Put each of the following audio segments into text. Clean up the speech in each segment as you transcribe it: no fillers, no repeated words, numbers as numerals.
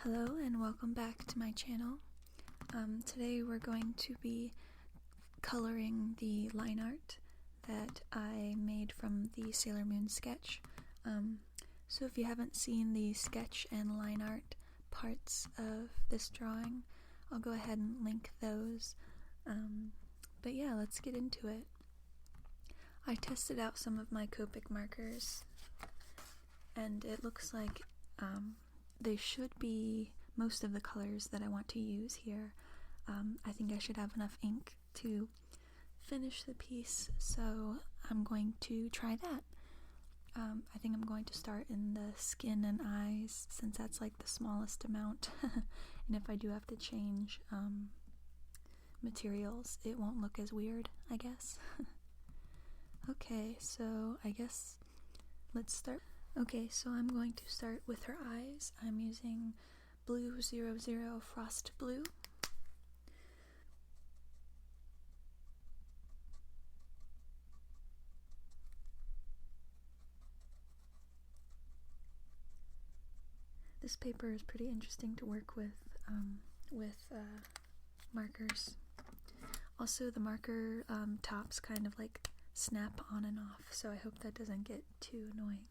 Hello and welcome back to my channel. Today we're going to be coloring the line art that I made from the Sailor Moon sketch. So if you haven't seen the sketch and line art parts of this drawing, I'll go ahead and link those. But yeah, let's get into it. I tested out some of my Copic markers and it looks like they should be most of the colors that I want to use here. I think I should have enough ink to finish the piece, so I'm going to try that. I think I'm going to start in the skin and eyes, since that's like the smallest amount. And if I do have to change materials, it won't look as weird, I guess. Okay, so I guess let's start. Okay, so I'm going to start with her eyes. I'm using Blue 00 Frost Blue. This paper is pretty interesting to work with markers. Also, the marker tops kind of like snap on and off, so I hope that doesn't get too annoying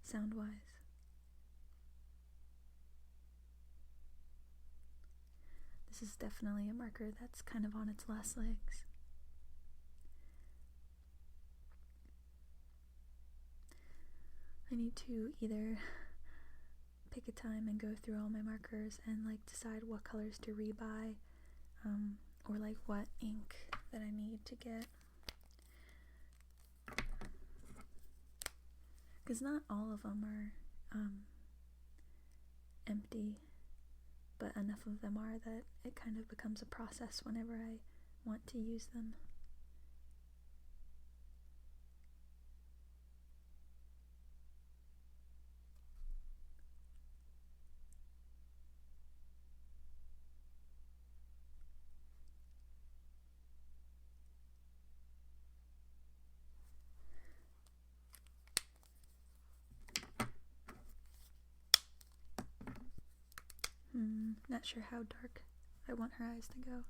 sound-wise. This is definitely a marker that's kind of on its last legs. I need to either pick a time and go through all my markers and like decide what colors to rebuy, or like what ink that I need to get. Because not all of them are empty, but enough of them are that it kind of becomes a process whenever I want to use them. Not sure how dark I want her eyes to go.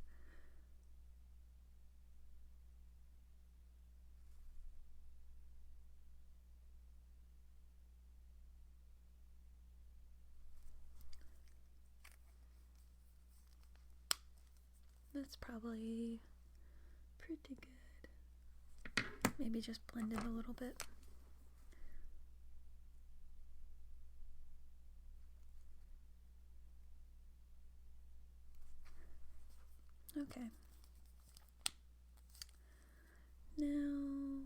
That's probably pretty good. Maybe just blend it a little bit. Okay. Now,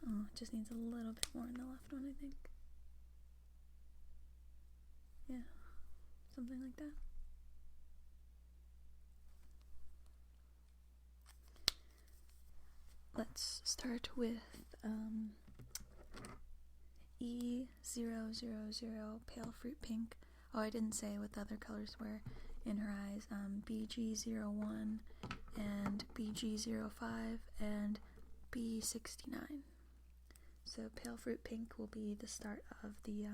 it just needs a little bit more in the left one, I think. Yeah, something like that. Let's start with E000 Pale Fruit Pink. Oh, I didn't say what the other colors were in her eyes. BG01 and BG05 and B69. So Pale Fruit Pink will be the start of the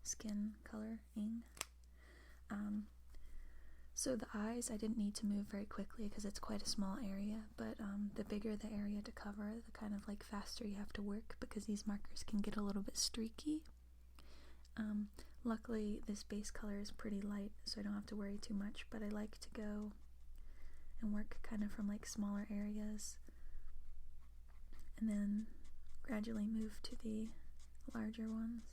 skin coloring. So the eyes I didn't need to move very quickly because it's quite a small area, but the bigger the area to cover, the kind of like faster you have to work, because these markers can get a little bit streaky. Luckily this base color is pretty light, so I don't have to worry too much, but I like to go and work kind of from like smaller areas and then gradually move to the larger ones.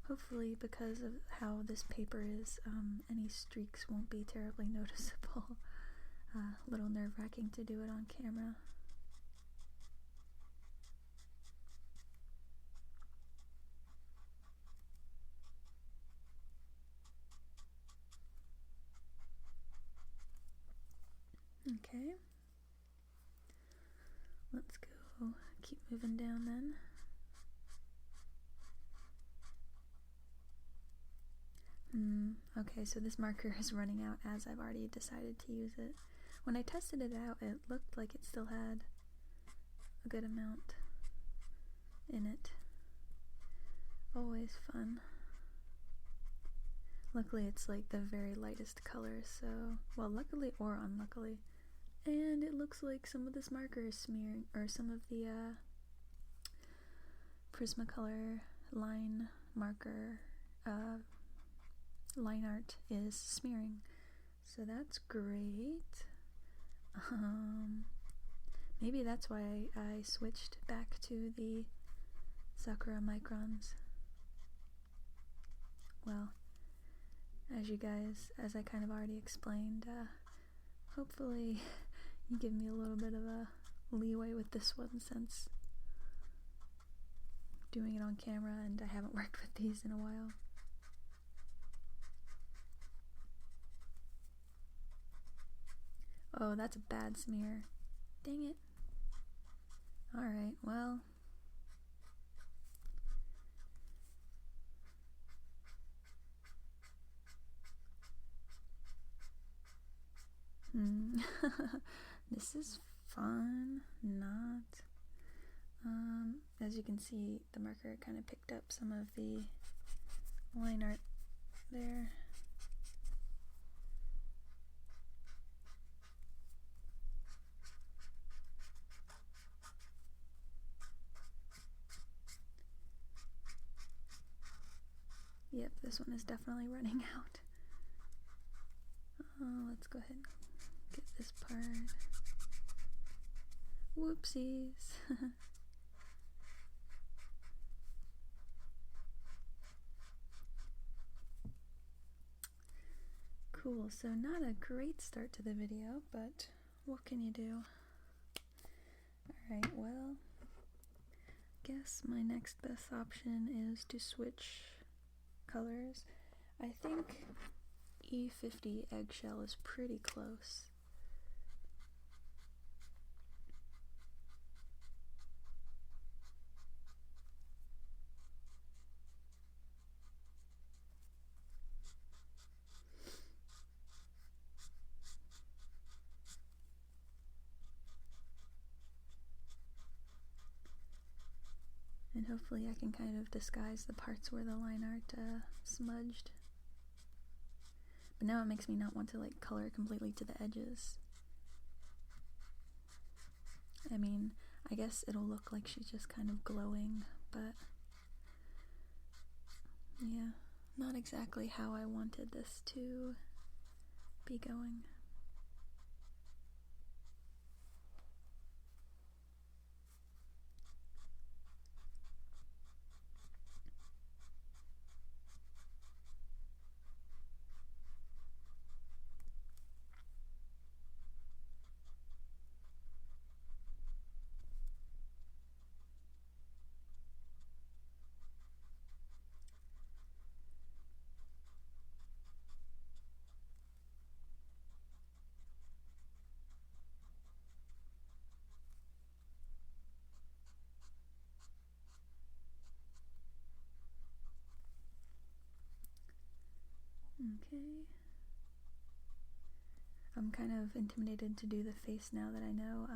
Hopefully, because of how this paper is, any streaks won't be terribly noticeable. A little nerve-wracking to do it on camera. Okay. Let's go. Keep moving down then. Okay, so this marker is running out as I've already decided to use it. When I tested it out, it looked like it still had a good amount in it. Always fun. Luckily it's like the very lightest color, so, well, luckily or unluckily. And it looks like some of this marker is smearing, or some of the Prismacolor line marker line art is smearing, so that's great. Maybe that's why I switched back to the Sakura microns. Well, as I kind of already explained, hopefully you give me a little bit of a leeway with this one, since doing it on camera and I haven't worked with these in a while. Oh, that's a bad smear. Dang it. Alright, well. This is fun. Not. As you can see, the marker kind of picked up some of the line art there. Yep, this one is definitely running out. Let's go ahead and get this part. Whoopsies. Cool, so not a great start to the video, but what can you do? Alright, well, guess my next best option is to switch colors. I think E50 eggshell is pretty close. And hopefully I can kind of disguise the parts where the line art smudged. But now it makes me not want to like color completely to the edges. I mean, I guess it'll look like she's just kind of glowing, but yeah, not exactly how I wanted this to be going. Okay. I'm kind of intimidated to do the face now that I know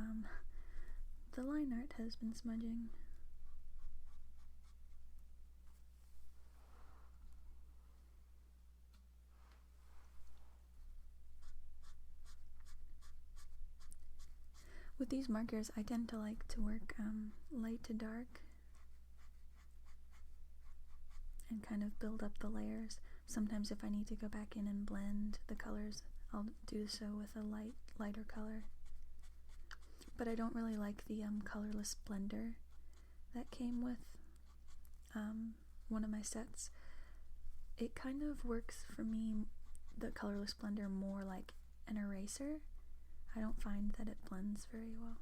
the line art has been smudging. With these markers, I tend to like to work light to dark and kind of build up the layers. Sometimes if I need to go back in and blend the colors, I'll do so with a lighter color. But I don't really like the colorless blender that came with one of my sets. It kind of works for me, the colorless blender, more like an eraser. I don't find that it blends very well.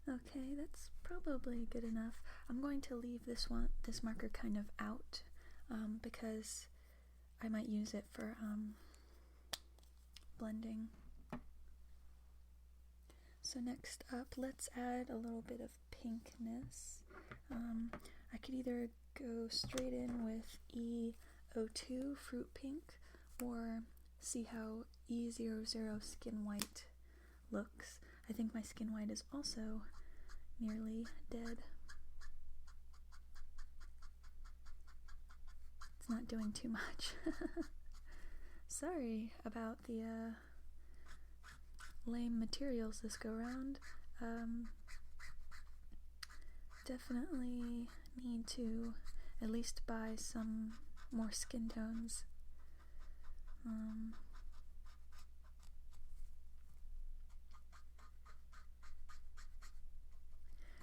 Okay, that's probably good enough. I'm going to leave this marker kind of out because I might use it for blending. So next up, let's add a little bit of pinkness. I could either go straight in with E02 Fruit Pink, or see how E00 Skin White looks. I think my Skin White is also nearly dead. It's not doing too much. Sorry about the lame materials this go round. Definitely need to at least buy some more skin tones.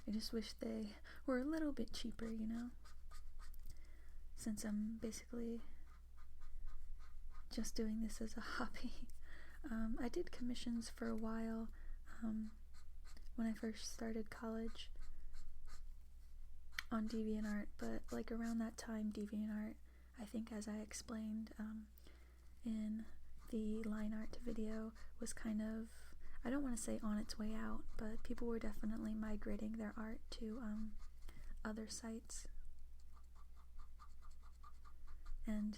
I just wish they were a little bit cheaper, you know, since I'm basically just doing this as a hobby. I did commissions for a while when I first started college on DeviantArt, but like around that time DeviantArt, I think as I explained in the line art video, was kind of, I don't want to say on its way out, but people were definitely migrating their art to other sites, and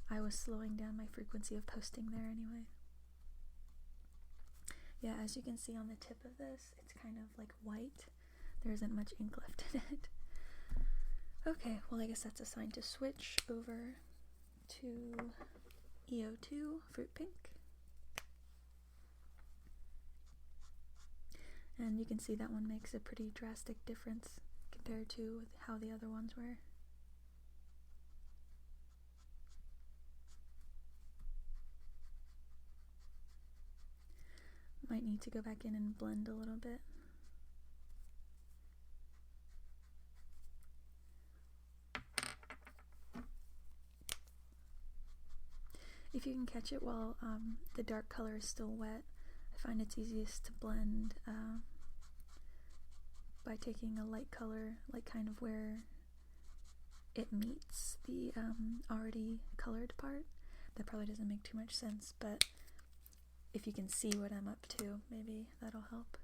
I was slowing down my frequency of posting there anyway. Yeah, as you can see on the tip of this, it's kind of like white. There isn't much ink left in it. Okay, well I guess that's a sign to switch over to E02 Fruit Pink. And you can see that one makes a pretty drastic difference compared to how the other ones were. Might need to go back in and blend a little bit. If you can catch it while the dark color is still wet, I find it's easiest to blend by taking a light color, like kind of where it meets the already colored part. That probably doesn't make too much sense, but if you can see what I'm up to, maybe that'll help.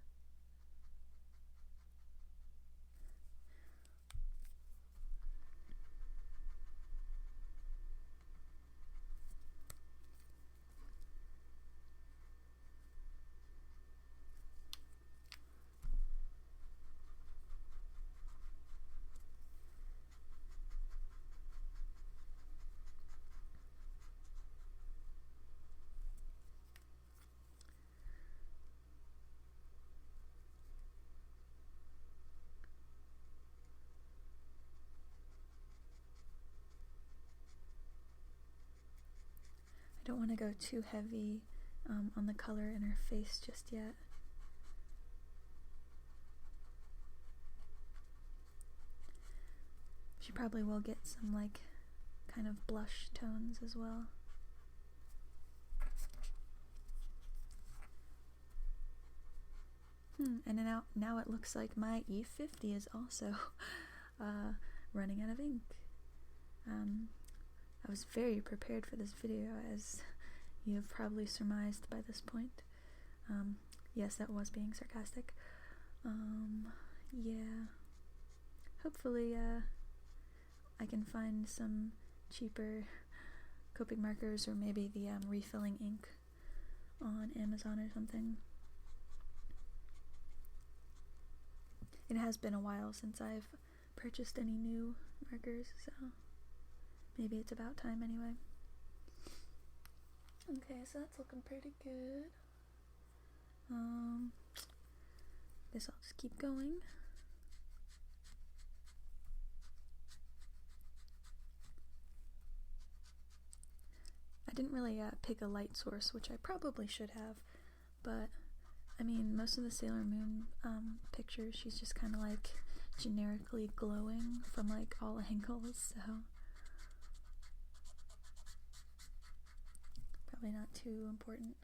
I don't want to go too heavy on the color in her face just yet. She probably will get some like kind of blush tones as well. And now it looks like my E50 is also running out of ink. I was very prepared for this video, as you have probably surmised by this point. Yes, that was being sarcastic. Yeah. Hopefully, I can find some cheaper Copic markers, or maybe the refilling ink on Amazon or something. It has been a while since I've purchased any new markers, so maybe it's about time anyway. Okay, so that's looking pretty good. Guess I'll just keep going. I didn't really pick a light source, which I probably should have, but I mean, most of the Sailor Moon pictures, she's just kind of like generically glowing from like all angles, so probably not too important.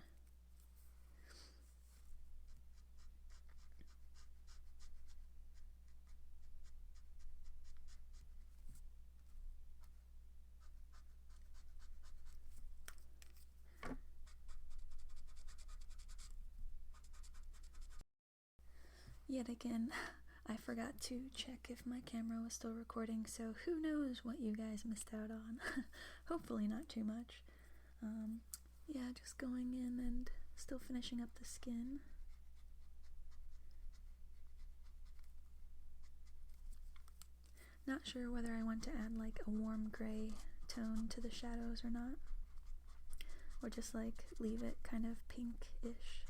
Yet again, I forgot to check if my camera was still recording, so who knows what you guys missed out on. Hopefully not too much. Yeah, just going in and still finishing up the skin. Not sure whether I want to add like a warm gray tone to the shadows or not, or just like leave it kind of pink-ish.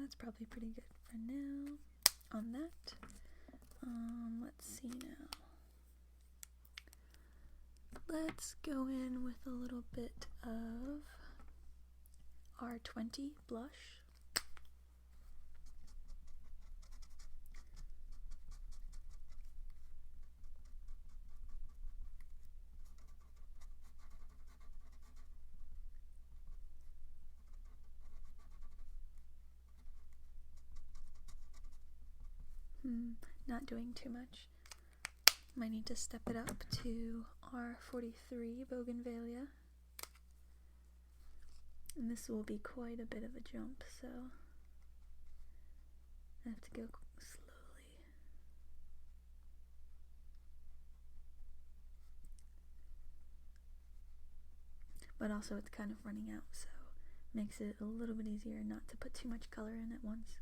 That's probably pretty good for now on that. Let's see now. Let's go in with a little bit of R20 blush. Not doing too much. Might need to step it up to R43 Bougainvillea. And this will be quite a bit of a jump, so I have to go slowly. But also it's kind of running out, so makes it a little bit easier not to put too much color in at once.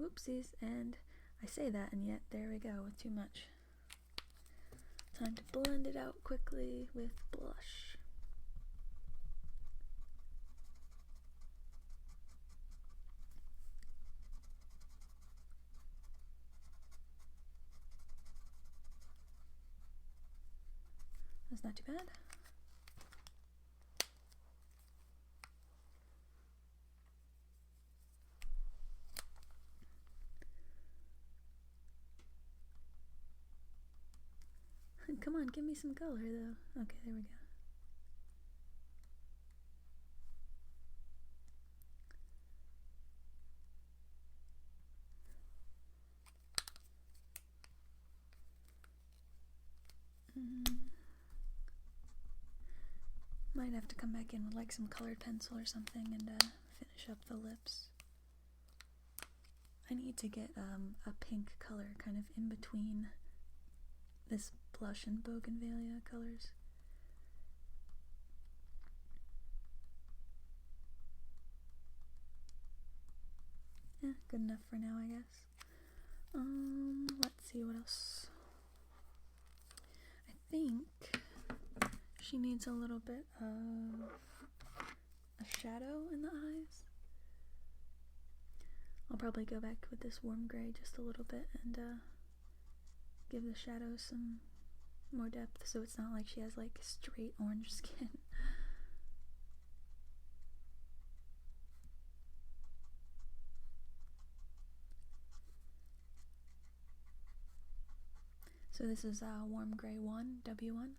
Whoopsies, and I say that and yet there we go with too much. Time to blend it out quickly with blush. That's not too bad. Come on, give me some color though. Okay, there we go. Might have to come back in with like some colored pencil or something and finish up the lips. I need to get a pink color kind of in between this blush and Bougainvillea colors. Yeah, good enough for now, I guess. Let's see what else. I think she needs a little bit of a shadow in the eyes. I'll probably go back with this warm gray just a little bit and give the shadow some more depth so it's not like she has like straight orange skin. So this is warm gray 1, W1.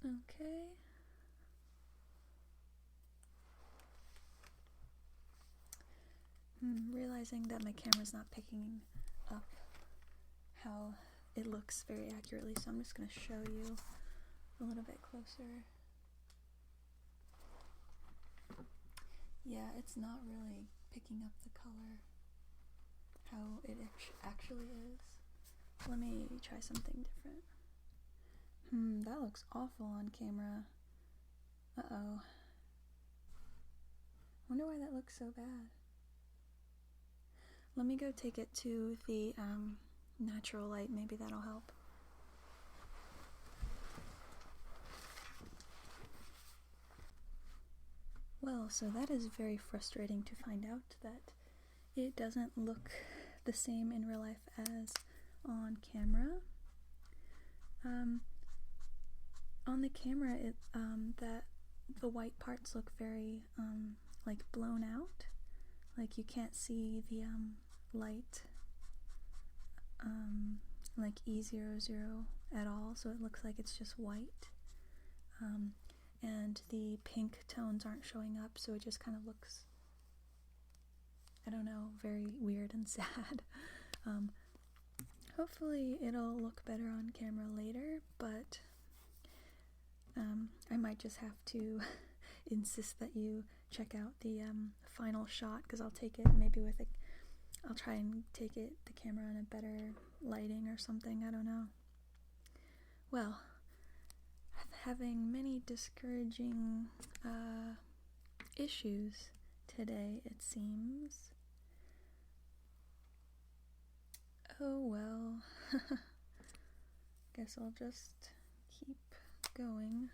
Okay. Realizing that my camera's not picking up how it looks very accurately, so I'm just going to show you a little bit closer. Yeah, it's not really picking up the color how it actually is. Let me try something different. That looks awful on camera. Uh-oh. Wonder why that looks so bad. Let me go take it to the natural light, maybe that'll help. Well, so that is very frustrating to find out that it doesn't look the same in real life as on camera. On the camera, that the white parts look very like blown out, like you can't see the light like E00 at all, so it looks like it's just white, and the pink tones aren't showing up, so it just kind of looks, I don't know, very weird and sad. Hopefully it'll look better on camera later, but I might just have to insist that you check out the final shot, because I'll take it maybe with I'll try and take the camera in a better lighting or something, I don't know. Well, having many discouraging issues today, it seems. Oh well. Guess I'll just keep going.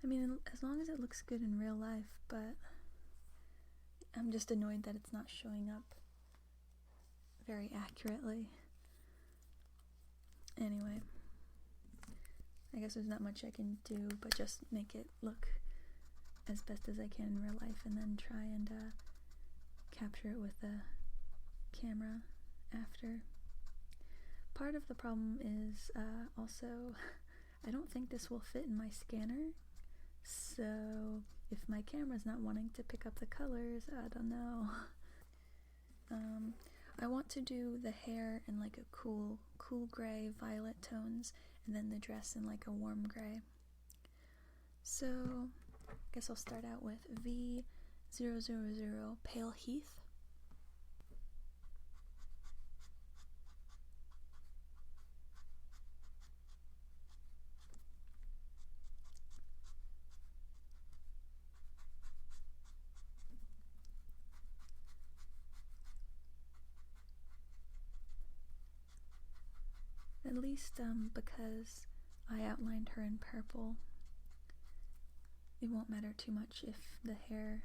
I mean, as long as it looks good in real life, but I'm just annoyed that it's not showing up very accurately. Anyway, I guess there's not much I can do but just make it look as best as I can in real life, and then try and capture it with the camera after. Part of the problem is also I don't think this will fit in my scanner, so if my camera's not wanting to pick up the colors, I don't know. I want to do the hair in like a cool gray, violet tones, and then the dress in like a warm gray. So I guess I'll start out with V000 Pale Heath. At least because I outlined her in purple, it won't matter too much if the hair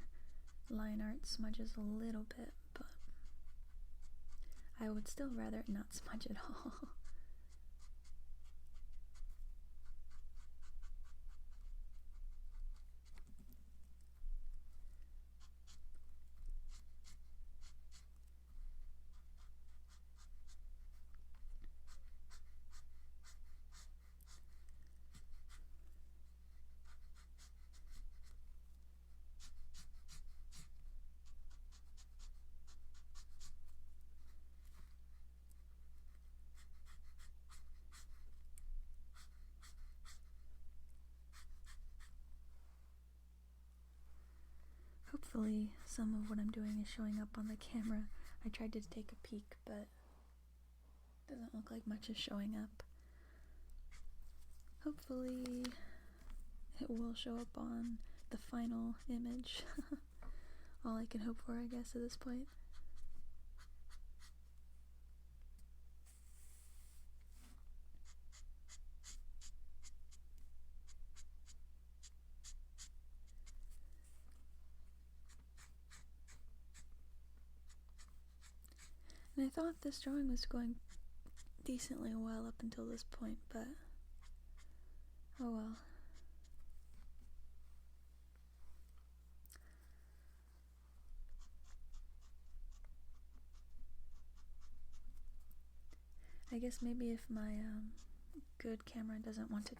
line art smudges a little bit, but I would still rather it not smudge at all. Hopefully some of what I'm doing is showing up on the camera. I tried to take a peek, but it doesn't look like much is showing up. Hopefully it will show up on the final image. All I can hope for, I guess, at this point. And I thought this drawing was going decently well up until this point, but oh well. I guess maybe if my good camera doesn't want to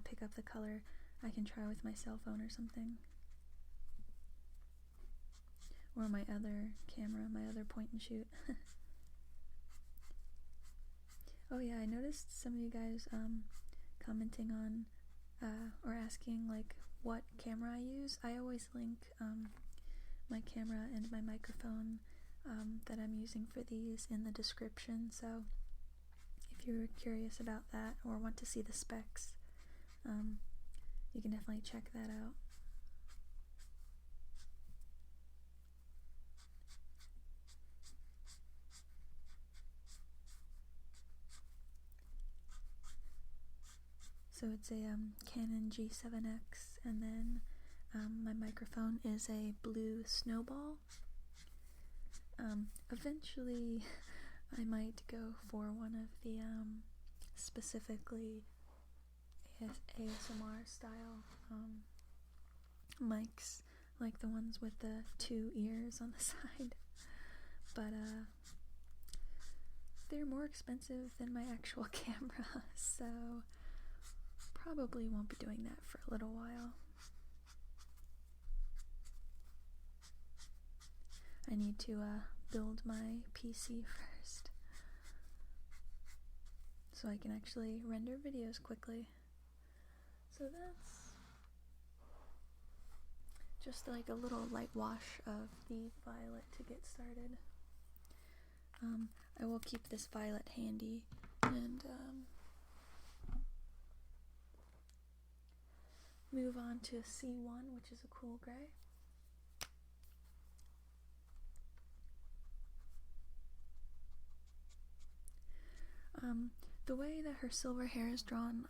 pick up the color, I can try with my cell phone or something. Or my other camera, my other point and shoot. Oh yeah, I noticed some of you guys commenting on or asking like what camera I use. I always link my camera and my microphone that I'm using for these in the description, so if you're curious about that or want to see the specs, you can definitely check that out. So it's a Canon G7X, and then my microphone is a blue Snowball. Eventually I might go for one of the specifically ASMR style mics, like the ones with the 2 ears on the side, but they're more expensive than my actual camera, so probably won't be doing that for a little while. I need to build my PC first, so I can actually render videos quickly. So that's just like a little light wash of the violet to get started. I will keep this violet handy and move on to C1, which is a cool gray. The way that her silver hair is drawn,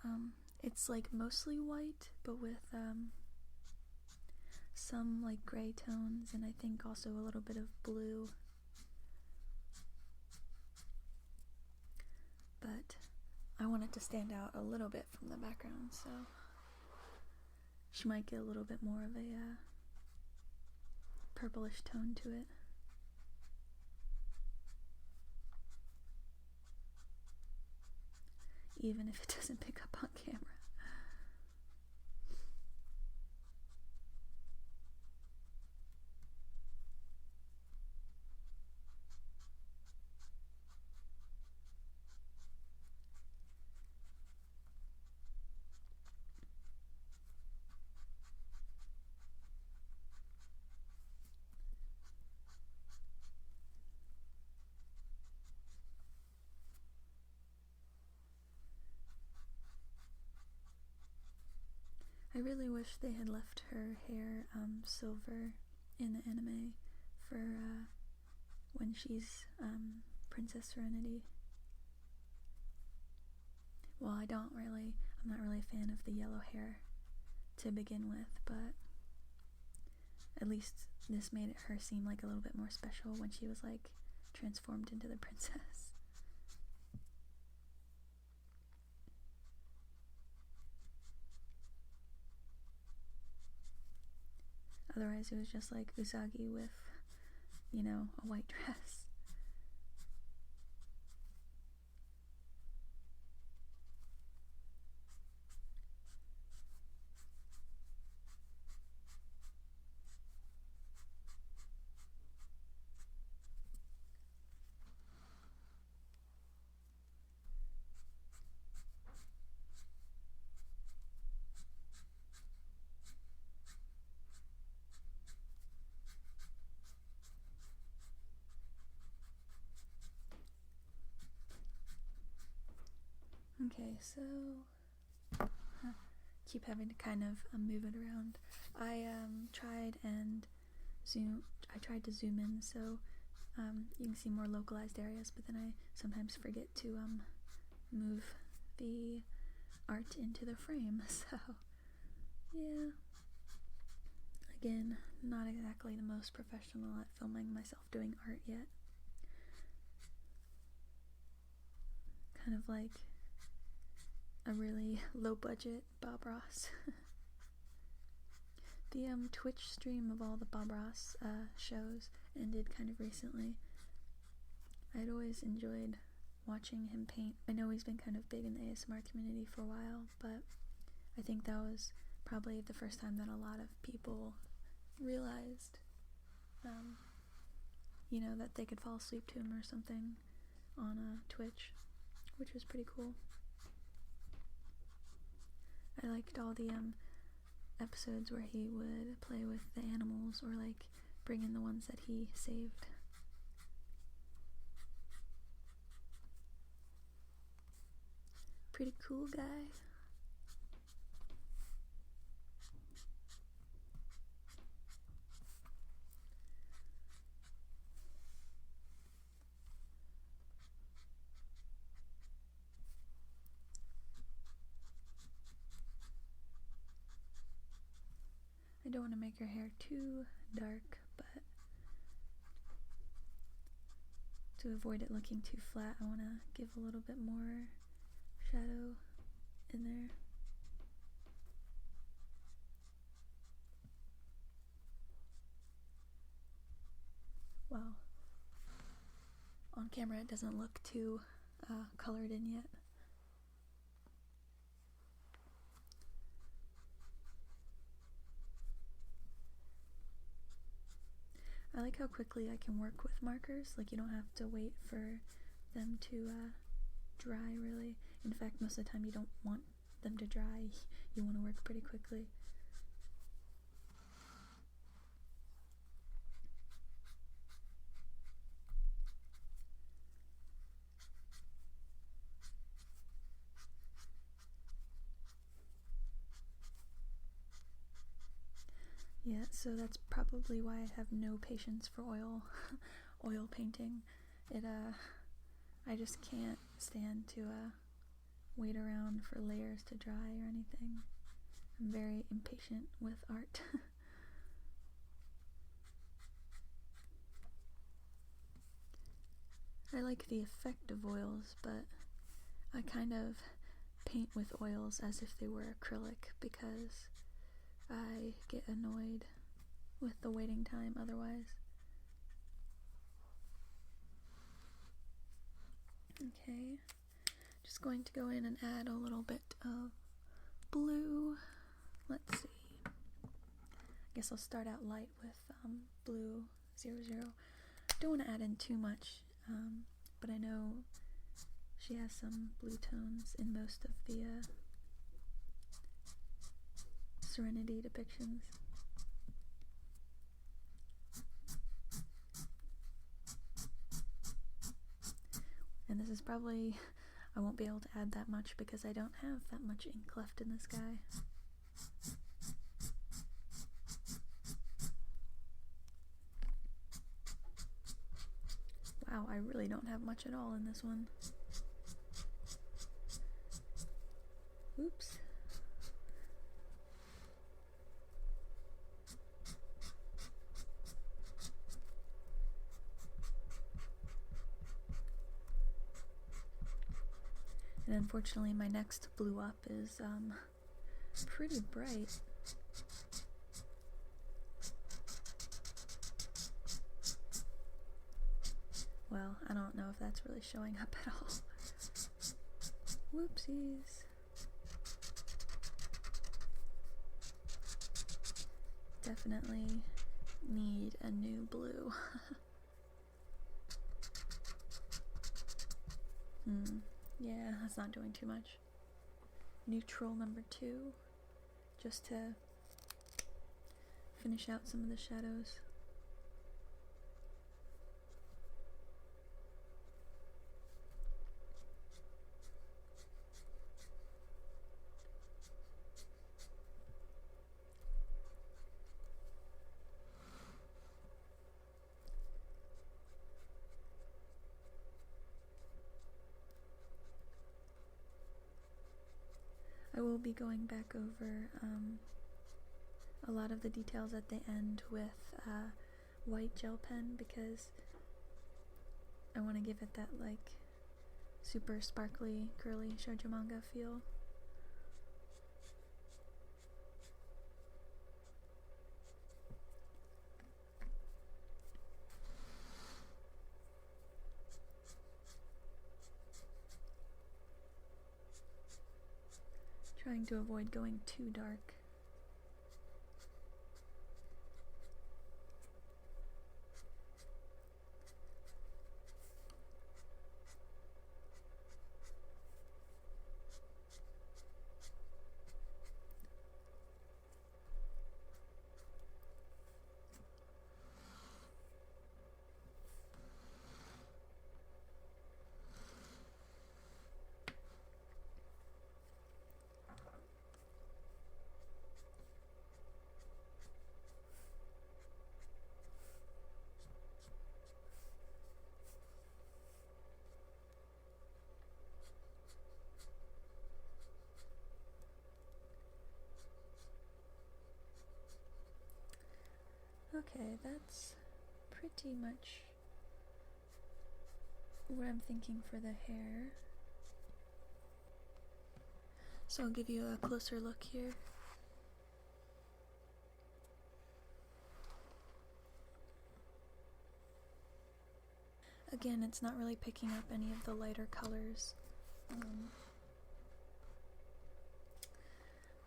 it's like mostly white, but with some like gray tones, and I think also a little bit of blue. But I want it to stand out a little bit from the background, so she might get a little bit more of a purplish tone to it. Even if it doesn't pick up on camera. I really wish they had left her hair silver in the anime for when she's Princess Serenity. Well, I'm not really a fan of the yellow hair to begin with, but at least this made her seem like a little bit more special when she was like transformed into the princess. Otherwise it was just like Usagi with, you know, a white dress. Okay, so keep having to kind of move it around. I tried to zoom in so you can see more localized areas, but then I sometimes forget to move the art into the frame. So yeah, again, not exactly the most professional at filming myself doing art yet. Kind of like a really low budget Bob Ross. The Twitch stream of all the Bob Ross shows ended kind of recently. I'd always enjoyed watching him paint. I know he's been kind of big in the ASMR community for a while, but I think that was probably the first time that a lot of people realized, you know, that they could fall asleep to him or something on Twitch, which was pretty cool. I liked all the episodes where he would play with the animals or like bring in the ones that he saved. Pretty cool guy. don't want to make your hair too dark, but to avoid it looking too flat, I want to give a little bit more shadow in there. Wow. On camera it doesn't look too colored in yet. I like how quickly I can work with markers. Like, you don't have to wait for them to dry, really. In fact, most of the time you don't want them to dry. You want to work pretty quickly. Yeah, so that's probably why I have no patience for oil painting. I just can't stand to wait around for layers to dry or anything. I'm very impatient with art. I like the effect of oils, but I kind of paint with oils as if they were acrylic because I get annoyed with the waiting time otherwise. Okay, just going to go in and add a little bit of blue. Let's see. I guess I'll start out light with blue 00. Don't want to add in too much, but I know she has some blue tones in most of the Serenity depictions. And this is probably, I won't be able to add that much because I don't have that much ink left in this guy. Wow, I really don't have much at all in this one. Oops. And unfortunately my next blue up is pretty bright. Well, I don't know if that's really showing up at all. Whoopsies. Definitely need a new blue. Yeah, that's not doing too much. Neutral number 2, just to finish out some of the shadows. I will be going back over a lot of the details at the end with white gel pen because I want to give it that like super sparkly, curly shoujo manga feel. Trying to avoid going too dark. Okay, that's pretty much what I'm thinking for the hair. So I'll give you a closer look here. Again, it's not really picking up any of the lighter colors,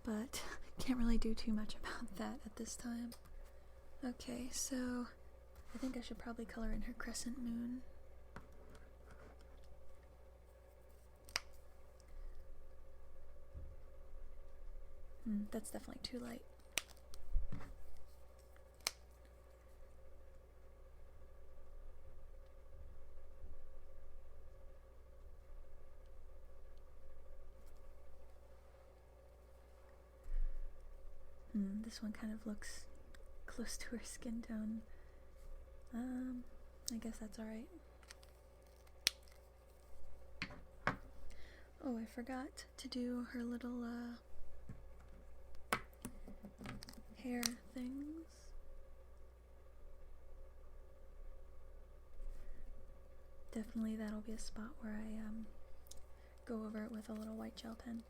but can't really do too much about that at this time. Okay, so I think I should probably color in her crescent moon. That's definitely too light. This one kind of looks close to her skin tone. I guess that's alright. Oh, I forgot to do her little hair things. Definitely that'll be a spot where I go over it with a little white gel pen.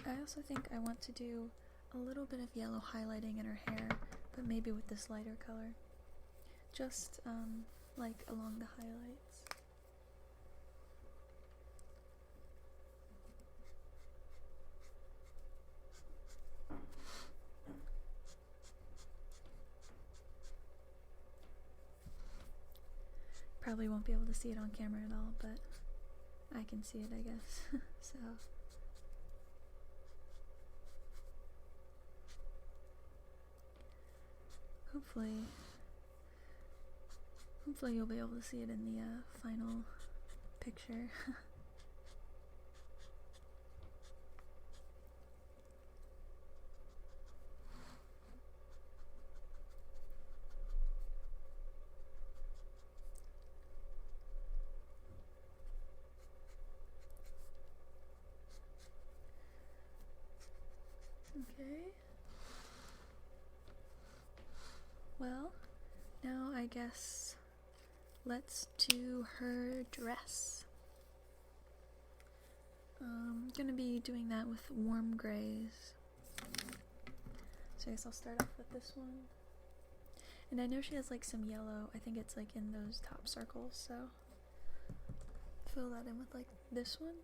I also think I want to do a little bit of yellow highlighting in her hair, but maybe with this lighter color. Just like along the highlights. Probably won't be able to see it on camera at all, but I can see it, I guess. So hopefully you'll be able to see it in the final picture. Okay. Well, now I guess let's do her dress. I'm gonna be doing that with warm grays. So I guess I'll start off with this one. And I know she has like some yellow, I think it's like in those top circles, so fill that in with like this one.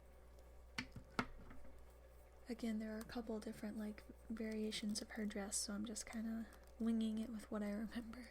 Again, there are a couple different like variations of her dress, so I'm just kind of winging it with what I remember.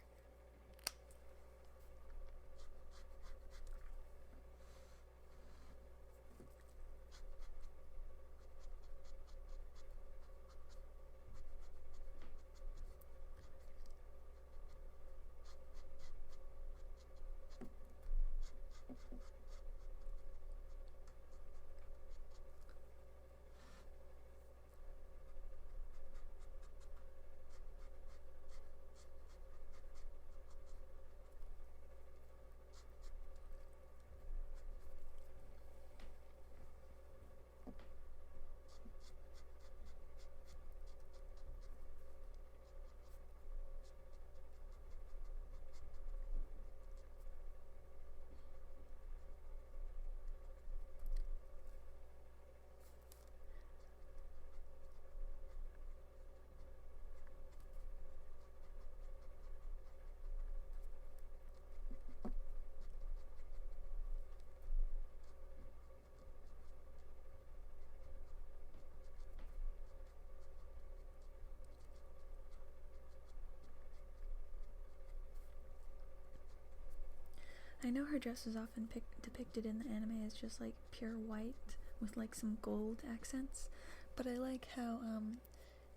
I know her dress is often depicted in the anime as just like pure white with like some gold accents, but I like how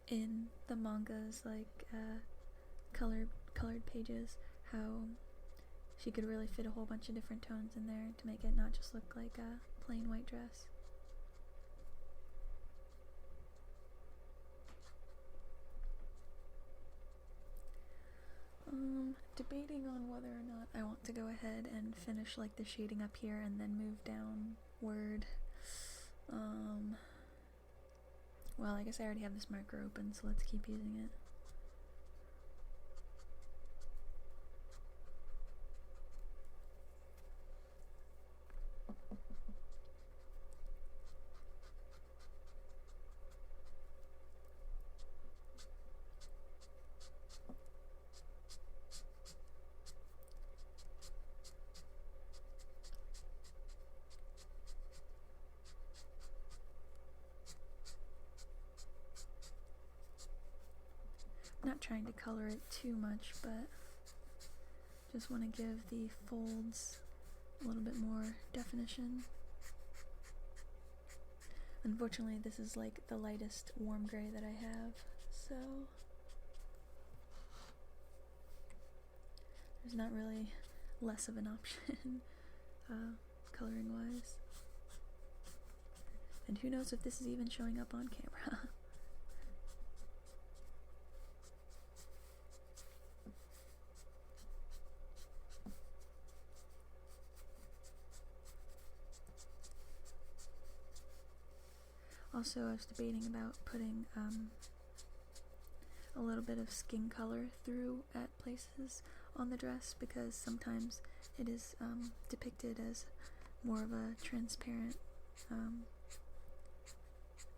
in the manga's like colored pages, how she could really fit a whole bunch of different tones in there to make it not just look like a plain white dress. Debating on whether or not I want to go ahead and finish like the shading up here and then move downward. Well, I guess I already have this marker open, so let's keep using it. trying to color it too much, but just want to give the folds a little bit more definition. Unfortunately, this is like the lightest warm gray that I have, so there's not really less of an option coloring wise. And who knows if this is even showing up on camera. Also, I was debating about putting a little bit of skin color through at places on the dress, because sometimes it is depicted as more of a transparent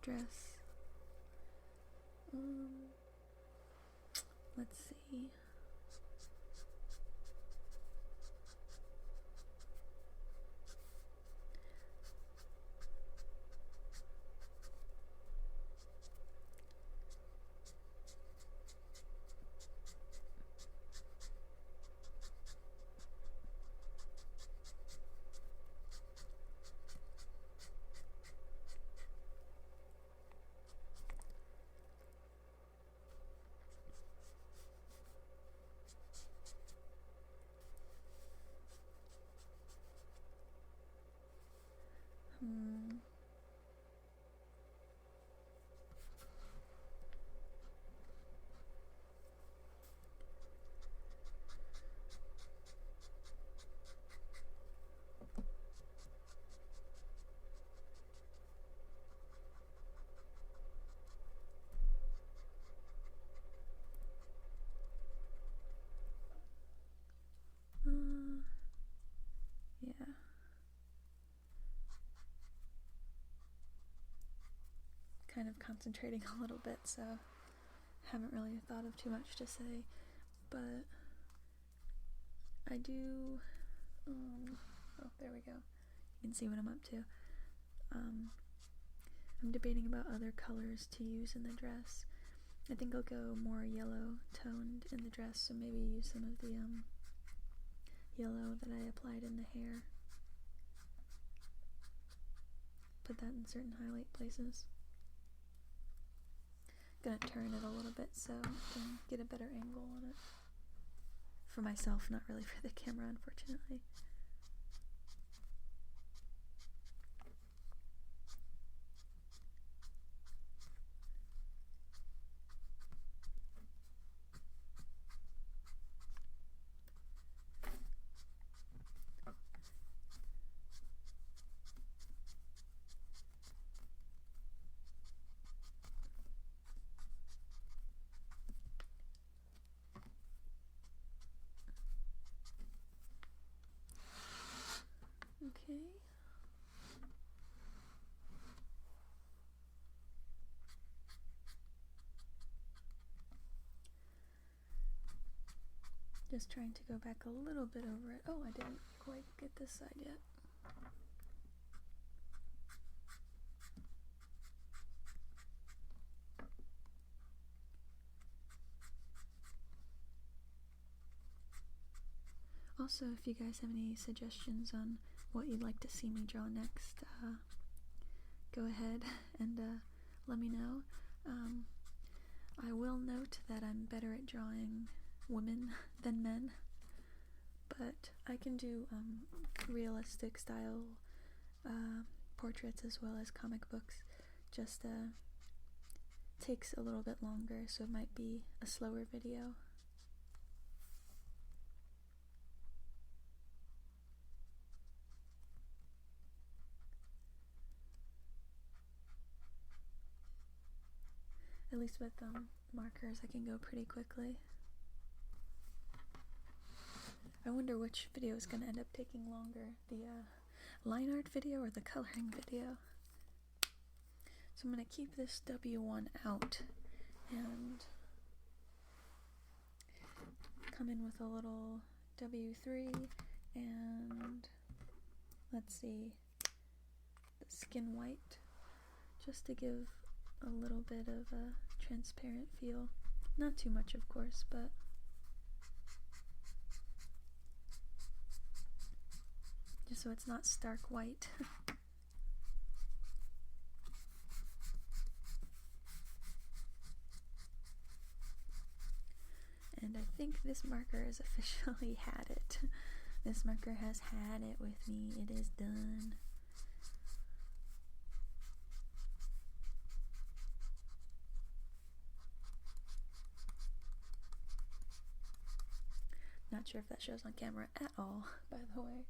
dress. Let's see. Yeah. Kind of concentrating a little bit, so haven't really thought of too much to say, but I do, oh, there we go. You can see what I'm up to. I'm debating about other colors to use in the dress. I think I'll go more yellow toned in the dress, so maybe use some of the yellow that I applied in the hair. Put that in certain highlight places. Gonna turn it a little bit so I can get a better angle on it. For myself, not really for the camera, unfortunately. Okay. Just trying to go back a little bit over it. Oh, I didn't quite get this side yet. Also, if you guys have any suggestions on what you'd like to see me draw next, go ahead and let me know. I will note that I'm better at drawing women than men, but I can do realistic style portraits as well as comic books. Just takes a little bit longer, so it might be a slower video. At least with markers, I can go pretty quickly. I wonder which video is going to end up taking longer, the line art video or the coloring video. So I'm going to keep this W1 out and come in with a little W3 and let's see, the skin white, just to give a little bit of a transparent feel Not too much, of course, but just so it's not stark white. And I think this marker has officially had it. This marker has had it with me. It is done. Not sure if that shows on camera at all, by the way.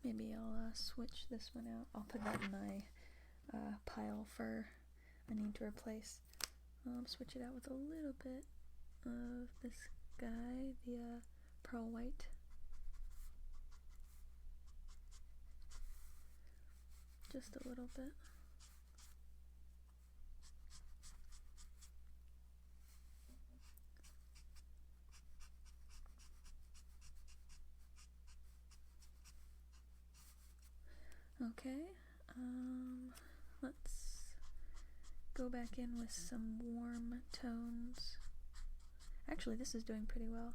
Maybe I'll switch this one out. I'll put that in my pile for I need to replace. Switch it out with a little bit of this guy, the pearl white. Just a little bit. Okay, let's go back in with some warm tones. Actually, this is doing pretty well,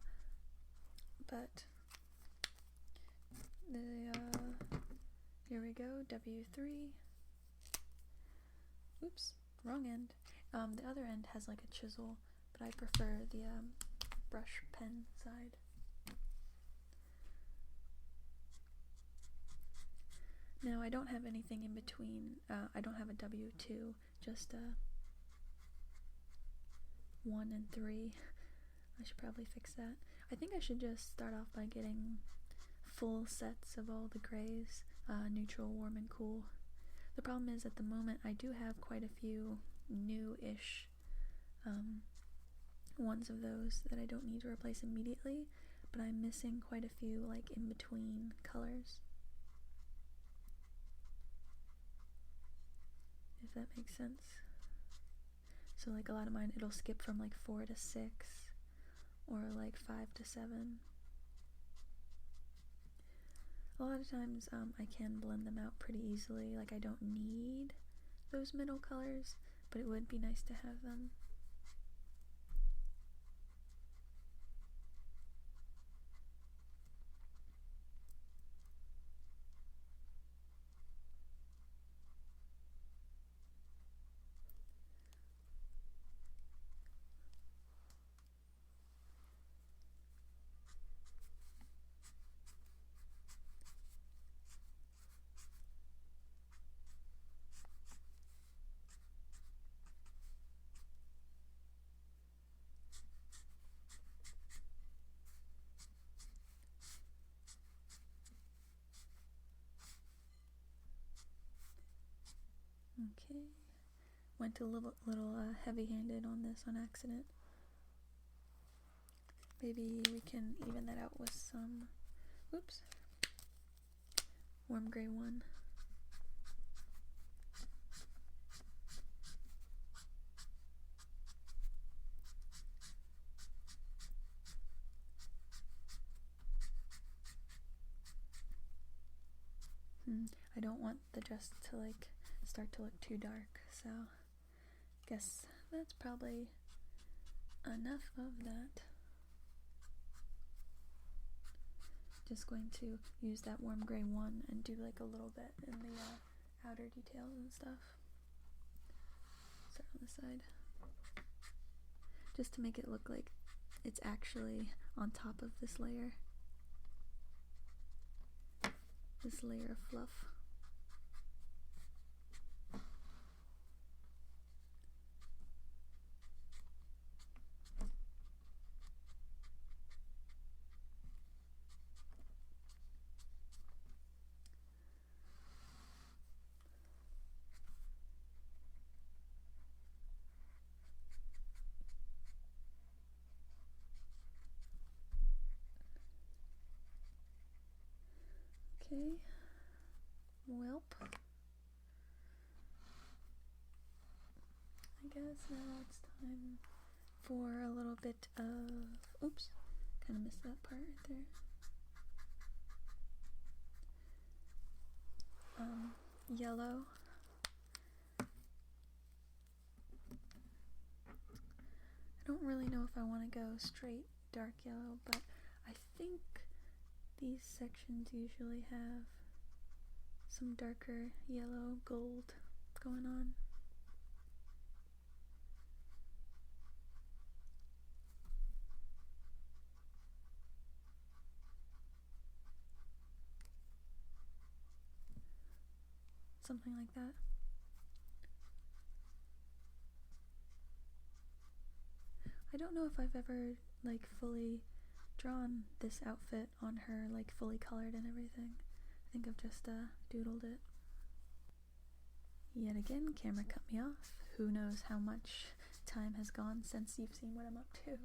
but here we go, W3. Oops, wrong end. The other end has like a chisel, but I prefer the brush pen side. Now I don't have anything in between. I don't have a W2, just a 1 and 3. I should probably fix that. I think I should just start off by getting full sets of all the grays, neutral, warm, and cool. The problem is at the moment I do have quite a few new-ish ones of those that I don't need to replace immediately, but I'm missing quite a few like in-between colors. If that makes sense. So like a lot of mine, it'll skip from like 4 to 6 or like 5 to 7. A lot of times I can blend them out pretty easily. Like I don't need those middle colors, but it would be nice to have them. Okay, went a little heavy-handed on this on accident. Maybe we can even that out with some, oops, warm gray 1. I don't want the dress to like start to look too dark, so guess that's probably enough of that. Just going to use that warm gray 1 and do like a little bit in the outer details and stuff. Start on the side. Just to make it look like it's actually on top of this layer. This layer of fluff. Okay, welp. I guess now it's time for a little bit of, oops, kind of missed that part right there. Yellow. I don't really know if I want to go straight dark yellow, but I think these sections usually have some darker yellow gold going on. Something like that. I don't know if I've ever like fully drawn this outfit on her, like fully colored and everything. I think I've just doodled it. Yet again, camera cut me off. Who knows how much time has gone since you've seen what I'm up to.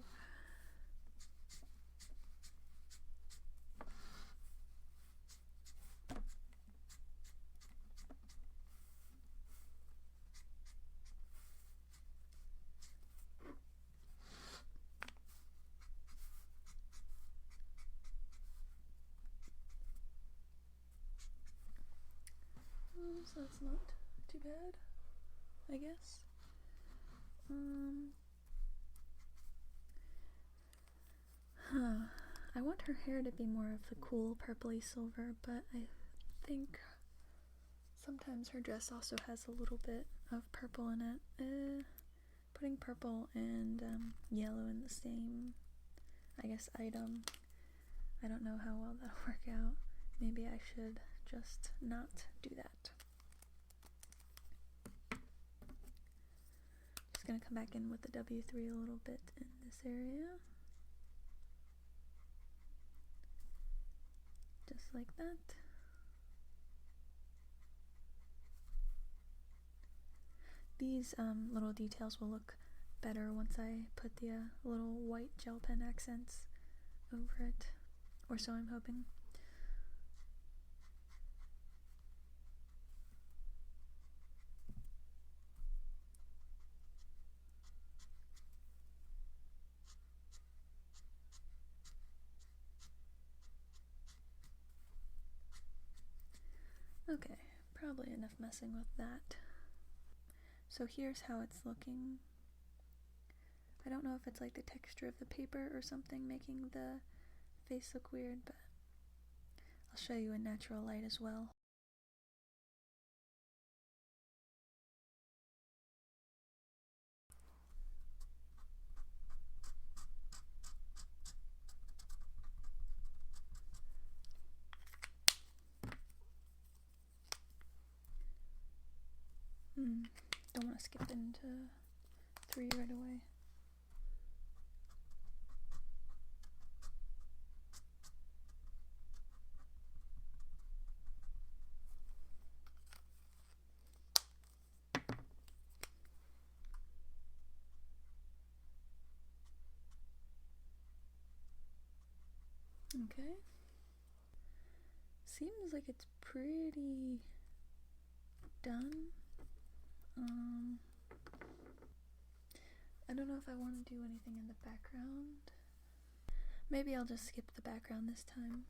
So that's not too bad, I guess. I want her hair to be more of the cool purpley silver, but I think sometimes her dress also has a little bit of purple in it. Putting purple and yellow in the same, I guess, item, I don't know how well that'll work out. Maybe I should just not do that. Just gonna come back in with the W3 a little bit in this area. Just like that. These little details will look better once I put the little white gel pen accents over it, or so I'm hoping. Okay, probably enough messing with that. So here's how it's looking. I don't know if it's like the texture of the paper or something making the face look weird, but I'll show you in natural light as well. Don't want to skip into 3 right away. Okay. Seems like it's pretty done. I don't know if I want to do anything in the background. Maybe I'll just skip the background this time.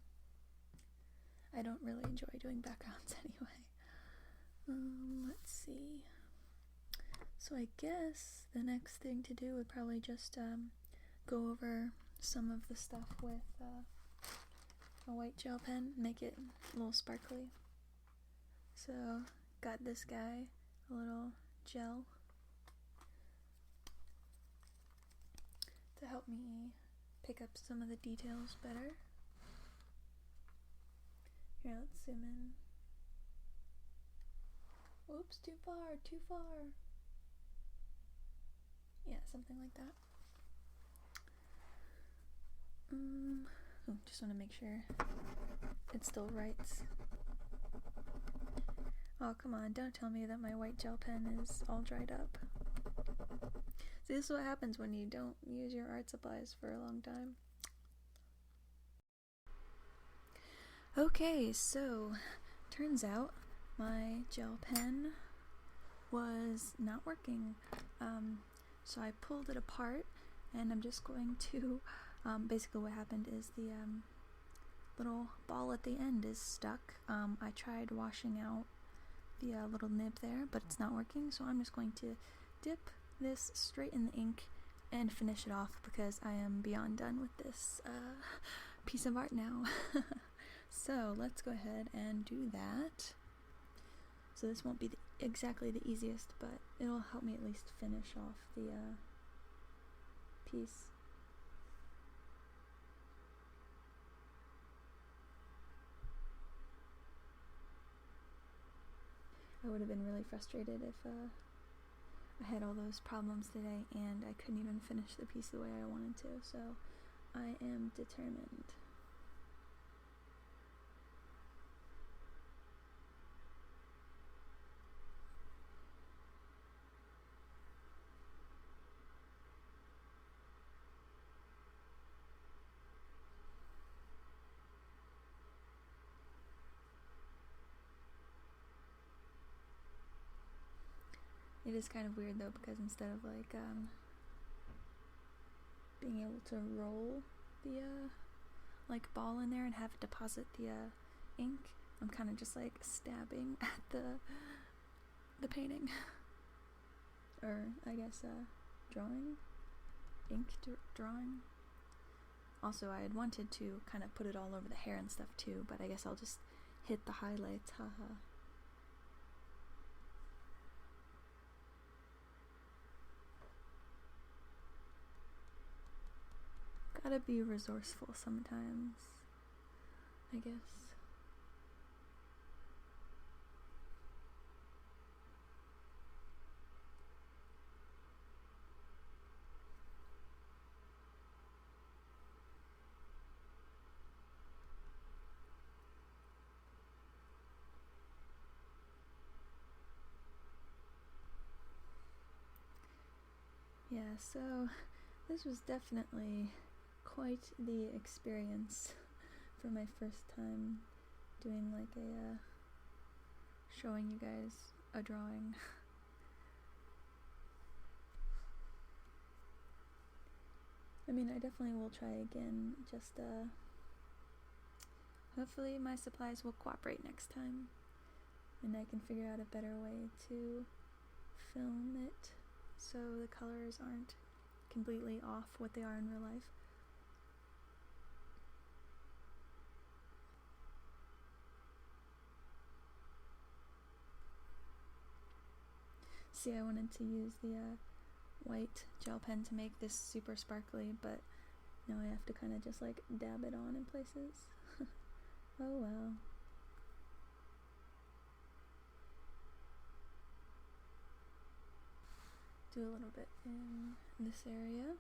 I don't really enjoy doing backgrounds anyway. Let's see. So I guess the next thing to do would probably just go over some of the stuff with a white gel pen, make it a little sparkly. So got this guy, a little gel to help me pick up some of the details better. Here, let's zoom in. Whoops, too far, too far. Yeah, something like that. Just want to make sure it still writes. Oh, come on, don't tell me that my white gel pen is all dried up. See, this is what happens when you don't use your art supplies for a long time. Okay, so turns out my gel pen was not working. So I pulled it apart, and I'm just going to, basically what happened is the little ball at the end is stuck. I tried washing out the little nib there, but it's not working, so I'm just going to dip this straight in the ink and finish it off because I am beyond done with this piece of art now. So let's go ahead and do that. So this won't be exactly the easiest, but it'll help me at least finish off the piece. I would have been really frustrated if I had all those problems today and I couldn't even finish the piece the way I wanted to, so I am determined. It is kind of weird though, because instead of like being able to roll the like ball in there and have it deposit the ink, I'm kind of just like stabbing at the painting. Or I guess drawing, ink drawing. Also, I had wanted to kind of put it all over the hair and stuff too, but I guess I'll just hit the highlights, haha. Gotta be resourceful sometimes, I guess. Yeah, so this was definitely quite the experience for my first time doing like a showing you guys a drawing. I mean, I definitely will try again, just hopefully my supplies will cooperate next time and I can figure out a better way to film it so the colors aren't completely off what they are in real life. See, I wanted to use the white gel pen to make this super sparkly, but now I have to kind of just like dab it on in places. Oh well. Do a little bit in this area.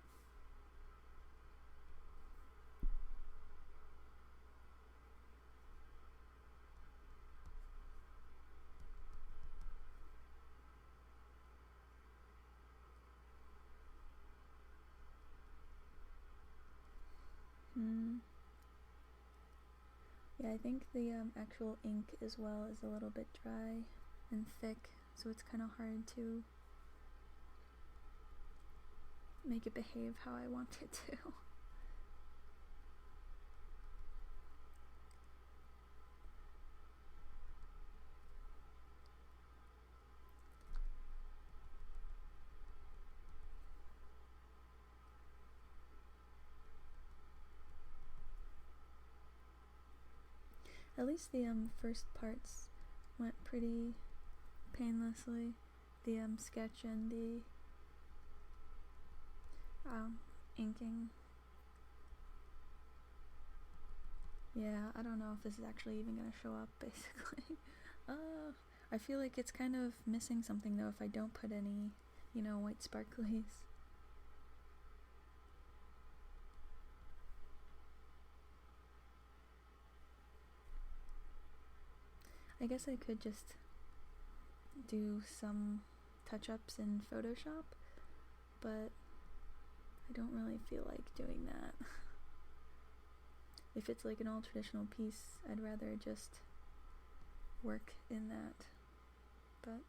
Yeah, I think the actual ink as well is a little bit dry and thick, so it's kind of hard to make it behave how I want it to. At least the first parts went pretty painlessly. The sketch and the inking. Yeah, I don't know if this is actually even gonna show up, basically. I feel like it's kind of missing something though if I don't put any, you know, white sparklies. I guess I could just do some touch-ups in Photoshop, but I don't really feel like doing that. If it's like an all traditional piece, I'd rather just work in that. But,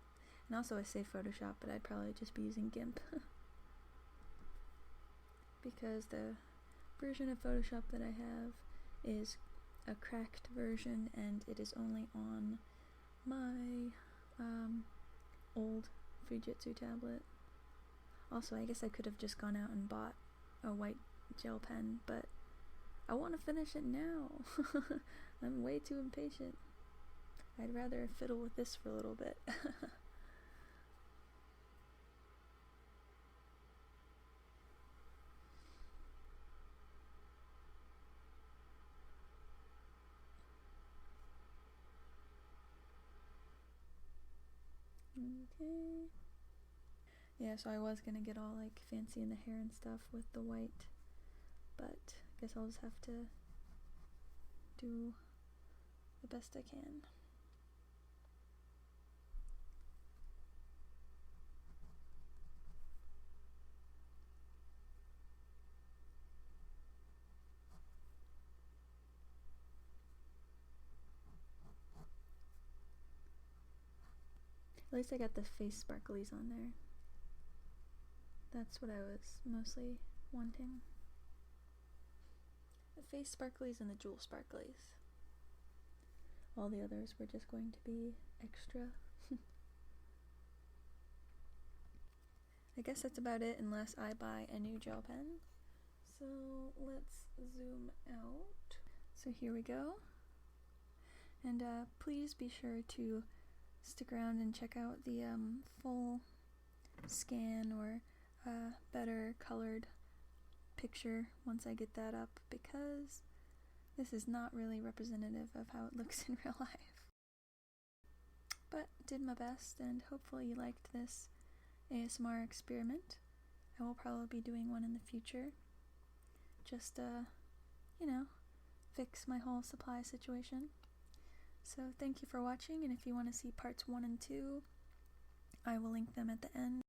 and also I say Photoshop, but I'd probably just be using GIMP. Because the version of Photoshop that I have is a cracked version and it is only on my old Fujitsu tablet. Also, I guess I could have just gone out and bought a white gel pen, but I want to finish it now. I'm way too impatient. I'd rather fiddle with this for a little bit. Okay. Yeah, so I was gonna get all like fancy in the hair and stuff with the white, but I guess I'll just have to do the best I can. At least I got the face sparklies on there. That's what I was mostly wanting. The face sparklies and the jewel sparklies. All the others were just going to be extra. I guess that's about it unless I buy a new gel pen. So let's zoom out. So here we go. And please be sure to stick around and check out the full scan or better colored picture once I get that up, because this is not really representative of how it looks in real life. But did my best, and hopefully you liked this ASMR experiment. I will probably be doing one in the future. Just you know, fix my whole supply situation. So thank you for watching, and if you want to see parts 1 and 2, I will link them at the end.